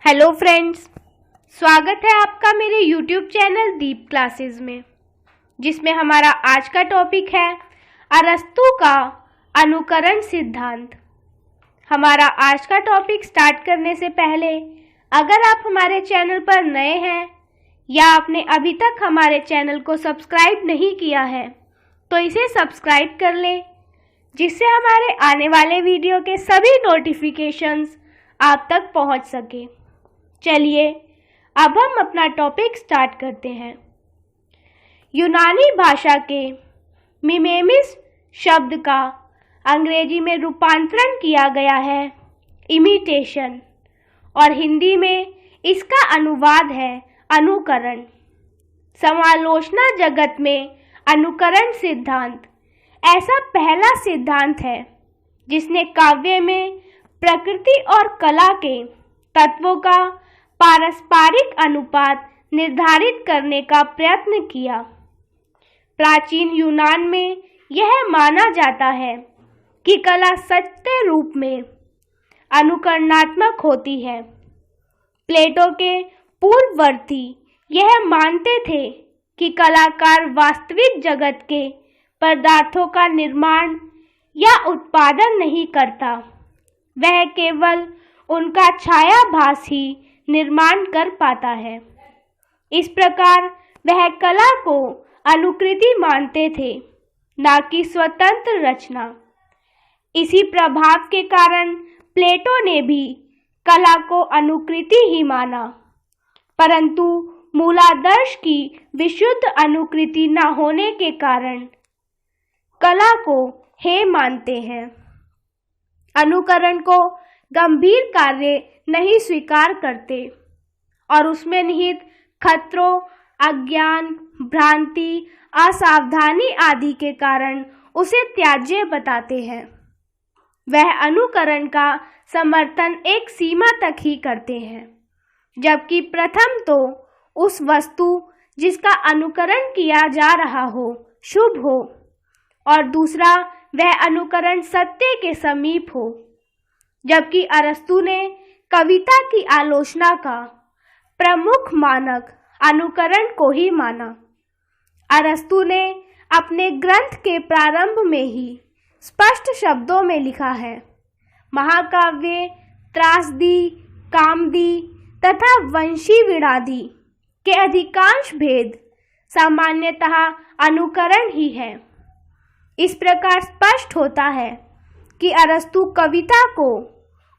Hello friends, स्वागत है आपका मेरे YouTube चैनल दीप क्लासेस में, जिसमें हमारा आज का टॉपिक है अरस्तू का अनुकरण सिद्धांत। हमारा आज का टॉपिक स्टार्ट करने से पहले अगर आप हमारे चैनल पर नए हैं या आपने अभी तक हमारे चैनल को सब्सक्राइब नहीं किया है तो इसे सब्सक्राइब कर लें, जिससे हमारे आने वाले वीडियो के सभी नोटिफिकेशंस आप तक पहुंच सके। चलिए अब हम अपना टॉपिक स्टार्ट करते हैं। यूनानी भाषा के मिमेसिस शब्द का अंग्रेजी में रूपांतरण किया गया है इमिटेशन, और हिंदी में इसका अनुवाद है अनुकरण। समालोचना जगत में अनुकरण सिद्धांत ऐसा पहला सिद्धांत है जिसने काव्य में प्रकृति और कला के तत्वों का पारस्परिक अनुपात निर्धारित करने का प्रयत्न किया। प्राचीन यूनान में यह माना जाता है कि कला सत्य रूप में अनुकरणात्मक होती है। प्लेटो के पूर्ववर्ती यह मानते थे कि कलाकार वास्तविक जगत के पदार्थों का निर्माण या उत्पादन नहीं करता, वह केवल उनका छायाभास ही निर्माण कर पाता है। इस प्रकार वह कला को अनुकृति मानते थे, ना कि स्वतंत्र रचना। इसी प्रभाव के कारण प्लेटो ने भी कला को अनुकृति ही माना, परंतु मूलादर्श की विशुद्ध अनुकृति न होने के कारण कला को हेय मानते हैं। अनुकरण को गंभीर कार्य नहीं स्वीकार करते और उसमें निहित खतरों, अज्ञान, भ्रांति, असावधानी आदि के कारण उसे त्याज्य बताते हैं। वह अनुकरण का समर्थन एक सीमा तक ही करते हैं, जबकि प्रथम तो उस वस्तु जिसका अनुकरण किया जा रहा हो शुभ हो, और दूसरा वह अनुकरण सत्य के समीप हो। जबकि अरस्तु ने कविता की आलोचना का प्रमुख मानक अनुकरण को ही माना। अरस्तु ने अपने ग्रंथ के प्रारंभ में ही स्पष्ट शब्दों में लिखा है, महाकाव्य त्रासदी, कामदी तथा वंशी विड़ादी के अधिकांश भेद सामान्यतः अनुकरण ही है। इस प्रकार स्पष्ट होता है कि अरस्तु कविता को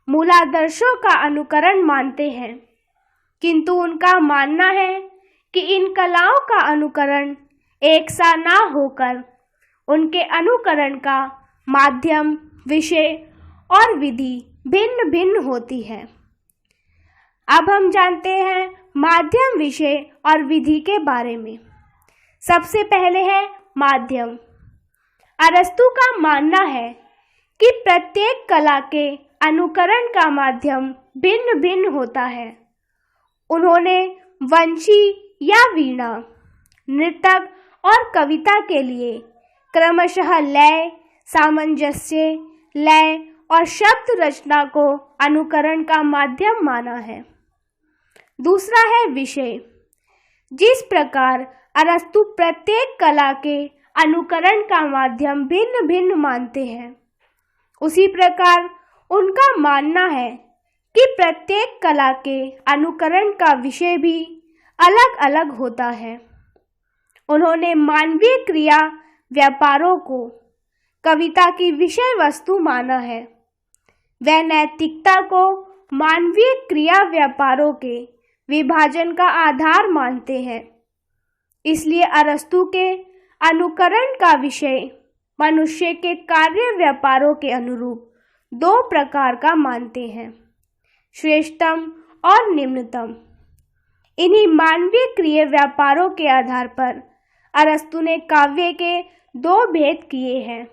मूलादर्शों का अनुकरण मानते हैं, किंतु उनका मानना है कि इन कलाओं का अनुकरण एक सा ना होकर उनके अनुकरण का माध्यम, विषय और विधि भिन्न भिन्न होती है। अब हम जानते हैं माध्यम, विषय और विधि के बारे में। सबसे पहले है माध्यम। अरस्तु का मानना है कि प्रत्येक कला के अनुकरण का माध्यम भिन्न भिन्न होता है। उन्होंने वंशी या वीणा, नृतक और कविता के लिए क्रमशः लय, सामंजस्य, लय और शब्द रचना को अनुकरण का माध्यम माना है। दूसरा है विषय। जिस प्रकार अरस्तु प्रत्येक कला के अनुकरण का माध्यम भिन्न भिन्न मानते हैं, उसी प्रकार उनका मानना है कि प्रत्येक कला के अनुकरण का विषय भी अलग अलग होता है। उन्होंने मानवीय क्रिया व्यापारों को कविता की विषय वस्तु माना है। वह नैतिकता को मानवीय क्रिया व्यापारों के विभाजन का आधार मानते हैं। इसलिए अरस्तु के अनुकरण का विषय मनुष्य के कार्य व्यापारों के अनुरूप दो प्रकार का मानते हैं, श्रेष्ठतम और निम्नतम। इन्हीं मानवीय क्रिया व्यापारों के आधार पर अरस्तु ने काव्य के दो भेद किए हैं,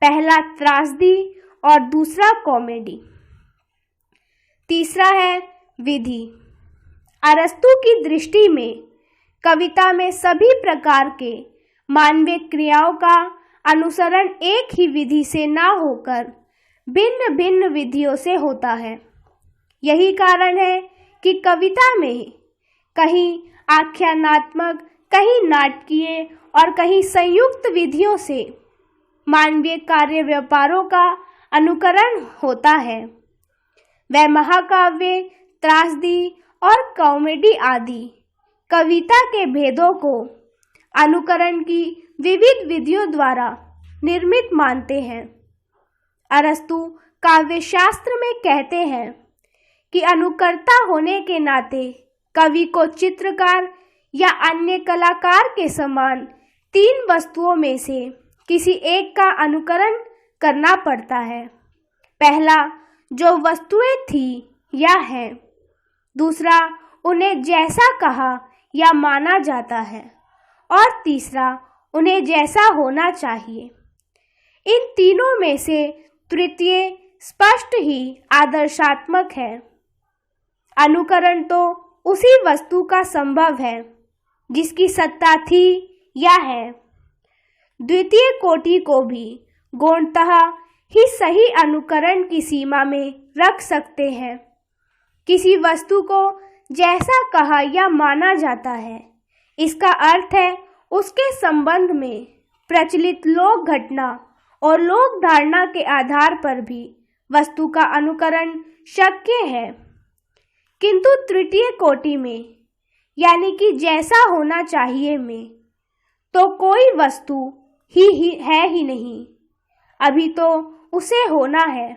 पहला त्रासदी और दूसरा कॉमेडी। तीसरा है विधि। अरस्तु की दृष्टि में कविता में सभी प्रकार के मानवीय क्रियाओं का अनुसरण एक ही विधि से ना होकर भिन्न भिन्न विधियों से होता है। यही कारण है कि कविता में कहीं आख्यानात्मक, कहीं नाटकीय और कहीं संयुक्त विधियों से मानवीय कार्य व्यापारों का अनुकरण होता है। वह महाकाव्य, त्रासदी और कॉमेडी आदि कविता के भेदों को अनुकरण की विविध विधियों द्वारा निर्मित मानते हैं। अरस्तु काव्यशास्त्र में कहते हैं कि अनुकर्ता होने के नाते कवि को चित्रकार या अन्य कलाकार के समान 3 वस्तुओं में से किसी एक का अनुकरण करना पड़ता है। पहला, जो वस्तुएं थी या हैं। दूसरा, उन्हें जैसा कहा या माना जाता है। और तीसरा, उन्हें जैसा होना चाहिए। इन तीनों में से तृतीय स्पष्ट ही आदर्शात्मक है। अनुकरण तो उसी वस्तु का संभव है जिसकी सत्ता थी या है। द्वितीय कोटि को भी गौणतः ही सही अनुकरण की सीमा में रख सकते हैं। किसी वस्तु को जैसा कहा या माना जाता है, इसका अर्थ है उसके संबंध में प्रचलित लोक घटना और लोक धारणा के आधार पर भी वस्तु का अनुकरण शक्य है। किंतु तृतीय कोटि में, यानी कि जैसा होना चाहिए में, तो कोई वस्तु ही है ही नहीं, अभी तो उसे होना है।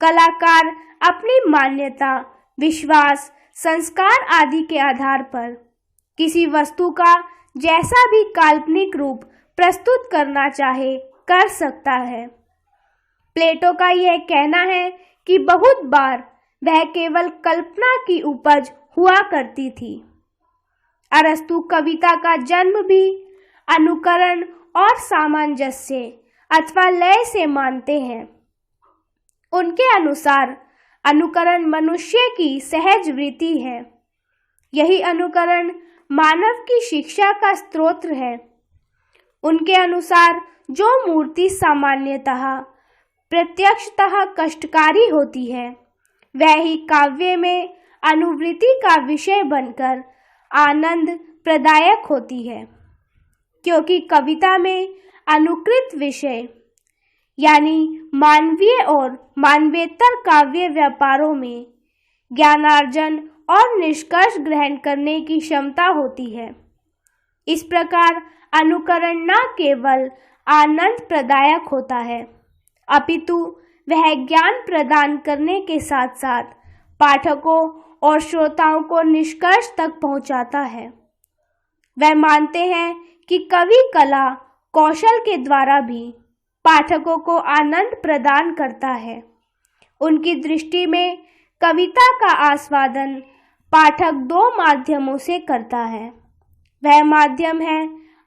कलाकार अपनी मान्यता, विश्वास, संस्कार आदि के आधार पर किसी वस्तु का जैसा भी काल्पनिक रूप प्रस्तुत करना चाहे कर सकता है। प्लेटो का यह कहना है कि बहुत बार वह केवल कल्पना की उपज हुआ करती थी। अरस्तु कविता का जन्म भी अनुकरण और सामंजस्य अथवा लय से मानते हैं। उनके अनुसार अनुकरण मनुष्य की सहज वृत्ति है। यही अनुकरण मानव की शिक्षा का स्रोत है। उनके अनुसार जो मूर्ति सामान्यतः प्रत्यक्षतः कष्टकारी होती है, वह ही काव्य में अनुवृत्ति का विषय बनकर आनंद प्रदायक होती है। क्योंकि कविता में अनुकृत विषय यानी मानवीय और मानवेतर काव्य व्यापारों में ज्ञानार्जन और निष्कर्ष ग्रहण करने की क्षमता होती है। इस प्रकार अनुकरण न केवल आनंद प्रदायक होता है, अपितु वह ज्ञान प्रदान करने के साथ साथ पाठकों और श्रोताओं को निष्कर्ष तक पहुंचाता है। वह मानते हैं कि कवि कला कौशल के द्वारा भी पाठकों को आनंद प्रदान करता है। उनकी दृष्टि में कविता का आस्वादन पाठक 2 माध्यमों से करता है। वह माध्यम है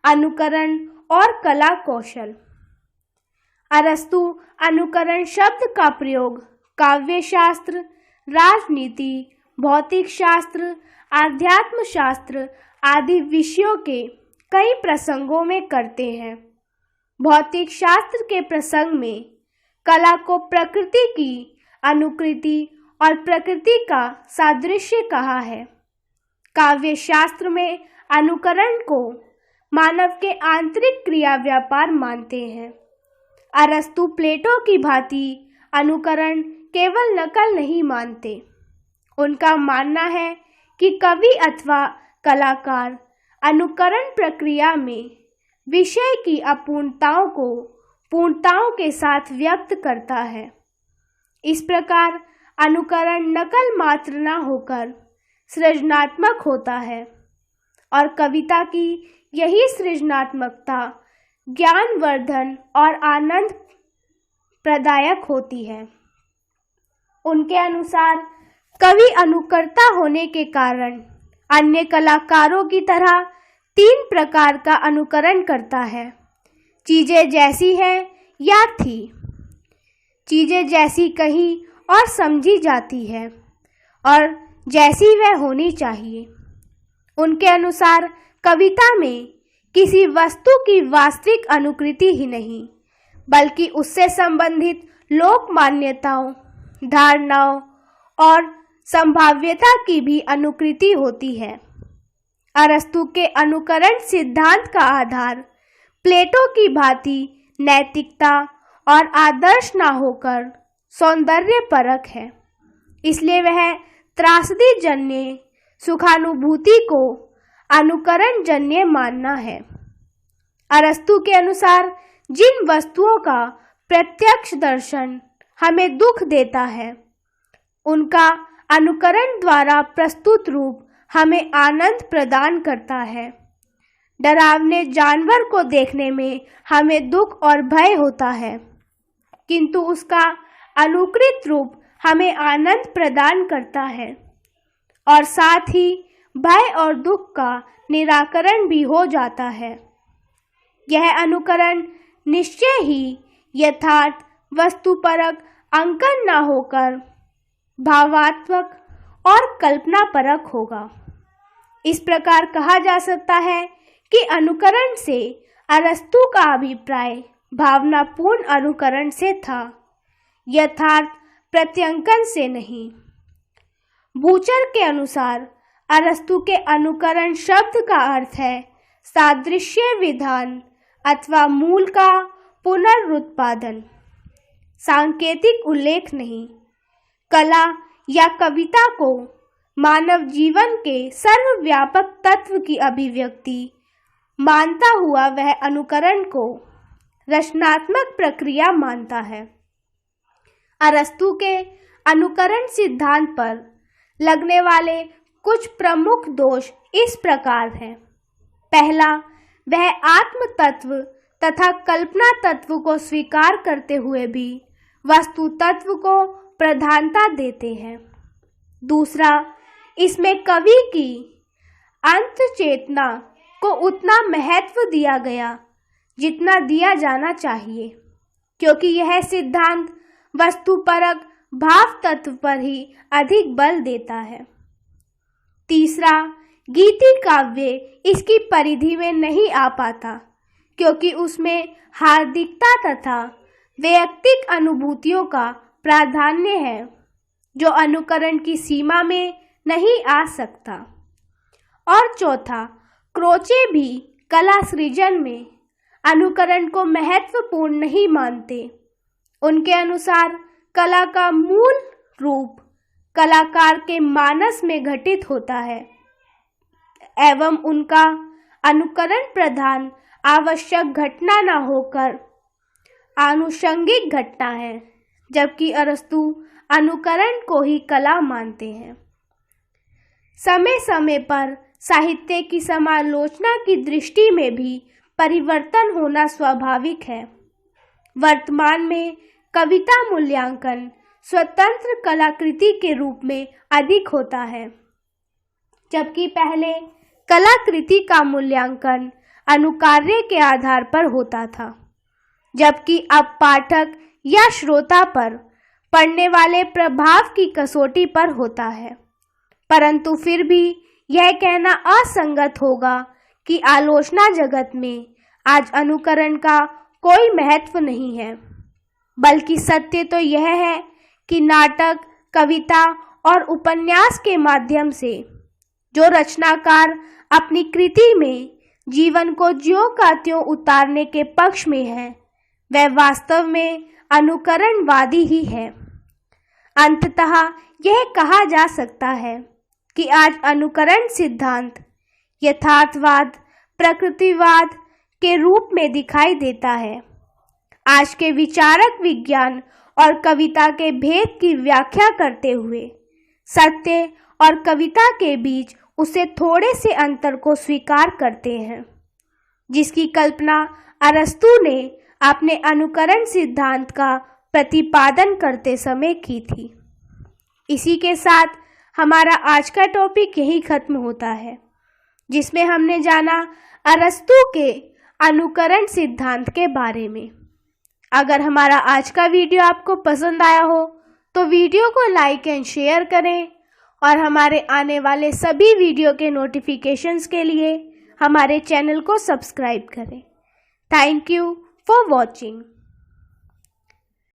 अनुकरण और कला कौशल। अरस्तु अनुकरण शब्द का प्रयोग काव्य शास्त्र, राजनीति, भौतिक शास्त्र, आध्यात्म शास्त्र आदि विषयों के कई प्रसंगों में करते हैं। भौतिक शास्त्र के प्रसंग में कला को प्रकृति की अनुकृति और प्रकृति का सादृश्य कहा है। काव्य शास्त्र में अनुकरण को मानव के आंतरिक क्रिया व्यापार मानते हैं। अरस्तु प्लेटो की भांति अनुकरण केवल नकल नहीं मानते। उनका मानना है कि कवि अथवा कलाकार अनुकरण प्रक्रिया में विषय की अपूर्णताओं को पूर्णताओं के साथ व्यक्त करता है। इस प्रकार अनुकरण नकल मात्र न होकर सृजनात्मक होता है और कविता की यही सृजनात्मकता ज्ञानवर्धन और आनंद प्रदायक होती है। उनके अनुसार कवि अनुकर्ता होने के कारण अन्य कलाकारों की तरह 3 प्रकार का अनुकरण करता है। चीजें जैसी हैं या थी, चीजें जैसी कही और समझी जाती है और जैसी वह होनी चाहिए। उनके अनुसार कविता में किसी वस्तु की वास्तविक अनुकृति ही नहीं, बल्कि उससे संबंधित लोक मान्यताओं, धारणाओं और संभाव्यता की भी अनुकृति होती है। अरस्तु के अनुकरण सिद्धांत का आधार प्लेटो की भांति नैतिकता और आदर्श ना होकर सौंदर्य परख है। इसलिए वह त्रासदी जन्य सुखानुभूति को अनुकरण जन्य मानना है। अरस्तु के अनुसार जिन वस्तुओं का प्रत्यक्ष दर्शन हमें दुख देता है, उनका अनुकरण द्वारा प्रस्तुत रूप हमें आनंद प्रदान करता है। डरावने जानवर को देखने में हमें दुख और भय होता है, किंतु उसका अनुकृत रूप हमें आनंद प्रदान करता है और साथ ही भय और दुख का निराकरण भी हो जाता है। यह अनुकरण निश्चय ही यथार्थ वस्तुपरक अंकन न होकर भावात्मक और कल्पनापरक होगा। इस प्रकार कहा जा सकता है कि अनुकरण से अरस्तु का अभिप्राय भावनापूर्ण अनुकरण से था, यथार्थ प्रत्यंकन से नहीं। बूचर के अनुसार अरस्तु के अनुकरण शब्द का अर्थ है सादृश्य विधान अथवा मूल का पुनरुत्पादन, सांकेतिक उल्लेख नहीं। कला या कविता को मानव जीवन के सर्वव्यापक तत्व की अभिव्यक्ति मानता हुआ वह अनुकरण को रचनात्मक प्रक्रिया मानता है। अरस्तु के अनुकरण सिद्धांत पर लगने वाले कुछ प्रमुख दोष इस प्रकार हैं। पहला, वह आत्म तत्व तथा कल्पना तत्व को स्वीकार करते हुए भी वस्तु तत्व को प्रधानता देते हैं। दूसरा, इसमें कवि की अंत चेतना को उतना महत्व दिया गया जितना दिया जाना चाहिए, क्योंकि यह सिद्धांत वस्तुपरक भाव तत्व पर ही अधिक बल देता है। तीसरा, गीति काव्य इसकी परिधि में नहीं आ पाता, क्योंकि उसमें हार्दिकता तथा वैयक्तिक अनुभूतियों का प्राधान्य है, जो अनुकरण की सीमा में नहीं आ सकता। और चौथा, क्रोचे भी कला सृजन में अनुकरण को महत्वपूर्ण नहीं मानते। उनके अनुसार कला का मूल रूप कलाकार के मानस में घटित होता है एवं उनका अनुकरण प्रधान आवश्यक घटना न होकर आनुषंगिक घटना है, जबकि अरस्तु अनुकरण को ही कला मानते हैं। समय समय पर साहित्य की समालोचना की दृष्टि में भी परिवर्तन होना स्वाभाविक है। वर्तमान में कविता मूल्यांकन स्वतंत्र कलाकृति के रूप में अधिक होता है, जबकि पहले कलाकृति का मूल्यांकन अनुकार्य के आधार पर होता था, जबकि अब पाठक या श्रोता पर पड़ने वाले प्रभाव की कसौटी पर होता है। परंतु फिर भी यह कहना असंगत होगा कि आलोचना जगत में आज अनुकरण का कोई महत्व नहीं है, बल्कि सत्य तो यह है कि नाटक, कविता और उपन्यास के माध्यम से जो रचनाकार अपनी कृति में जीवन को ज्यों का त्यों उतारने के पक्ष में है, वह वास्तव में अनुकरणवादी ही है। अंततः यह कहा जा सकता है कि आज अनुकरण सिद्धांत यथार्थवाद, प्रकृतिवाद के रूप में दिखाई देता है। आज के विचारक विज्ञान और कविता के भेद की व्याख्या करते हुए सत्य और कविता के बीच उसे थोड़े से अंतर को स्वीकार करते हैं, जिसकी कल्पना अरस्तु ने अपने अनुकरण सिद्धांत का प्रतिपादन करते समय की थी। इसी के साथ हमारा आज का टॉपिक यही खत्म होता है, जिसमें हमने जाना अरस्तु के अनुकरण सिद्धांत के बारे में। अगर हमारा आज का वीडियो आपको पसंद आया हो तो वीडियो को लाइक एंड शेयर करें और हमारे आने वाले सभी वीडियो के नोटिफिकेशंस के लिए हमारे चैनल को सब्सक्राइब करें। Thank you for watching.